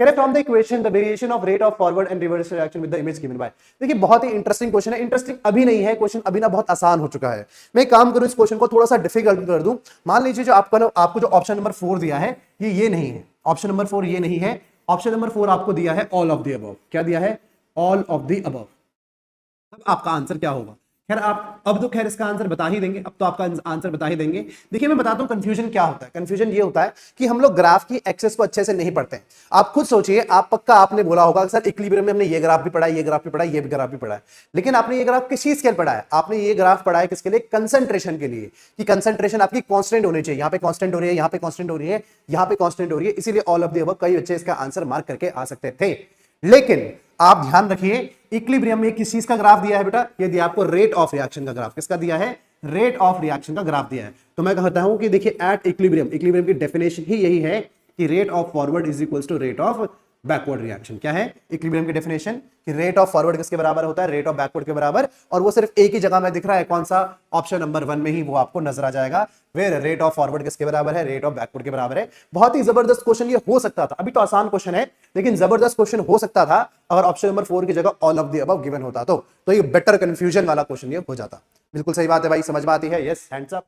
कह रहे from the equation the variation of rate of forward and reverse reaction with the image given by. देखिए बहुत ही interesting question है, interesting अभी नहीं है क्वेश्चन, अभी ना बहुत आसान हो चुका है। मैं काम करूं इस क्वेश्चन को थोड़ा सा डिफिकल्ट कर दूं। मान लीजिए जो आपको जो ऑप्शन नंबर 4 दिया है ये नहीं है, ऑप्शन नंबर 4 ये नहीं है, ऑप्शन नंबर 4 आपको दिया है ऑल ऑफ द अबव। क्या दिया है? All of the above. तब आपका आंसर क्या होगा? खैर आप अब तो खैर इसका आंसर बता ही देंगे, अब तो आपका आंसर बता ही देंगे। देखिए मैं बताता हूं कंफ्यूजन क्या होता है। कंफ्यूजन ये होता है कि हम लोग ग्राफ की एक्सेस को अच्छे से नहीं पढ़ते हैं। आप खुद सोचिए, आप पक्का आपने बोला होगा सर इक्विलिब्रियम में हमने ये ग्राफ भी पढ़ा है, ये ग्राफ भी पढ़ा है, ये भी ग्राफ भी पढ़ा है, लेकिन आपने ये ग्राफ किस चीज के लिए पढ़ा है? आपने ये ग्राफ पढ़ा है किसके लिए? कंसंट्रेशन के लिए, कि कंसंट्रेशन आपकी कांस्टेंट होनी चाहिए। यहां पे कांस्टेंट हो रही है, यहां पे कांस्टेंट हो रही है, यहां पे कांस्टेंट हो रही है, इसीलिए ऑल ऑफ द अबव कई बच्चे इसका आंसर मार्क करके आ सकते थे। लेकिन आप ध्यान रखिए इक्विलिब्रियम में किस चीज का ग्राफ दिया है बेटा? ये दिया आपको रेट ऑफ रिएक्शन का ग्राफ। किसका दिया है? रेट ऑफ रिएक्शन का ग्राफ दिया है। तो मैं कहता हूं कि देखिए एट इक्विलिब्रियम, इक्विलिब्रियम की डेफिनेशन ही यही है कि rate of forward is equals to rate of backward reaction. क्या है इक्विलिब्रियम की डेफिनेशन? कि रेट ऑफ फॉरवर्ड किसके बराबर होता है? रेट ऑफ बैकवर्ड के बराबर। और वो सिर्फ एक ही जगह में दिख रहा है, कौन सा? ऑप्शन नंबर 1 में ही वो आपको नजर आ जाएगा। वेयर रेट ऑफ फॉरवर्ड किसके बराबर है? रेट ऑफ बैकवर्ड के बराबर है। बहुत ही जबरदस्त क्वेश्चन ये हो सकता था। अभी तो आसान क्वेश्चन है लेकिन जबरदस्त क्वेश्चन हो सकता था अगर ऑप्शन नंबर 4 की जगह all of the above given होता तो ये बेटर कंफ्यूजन वाला क्वेश्चन ये हो जाता। बिल्कुल सही बात है भाई, समझ में आती है? Yes, hands up.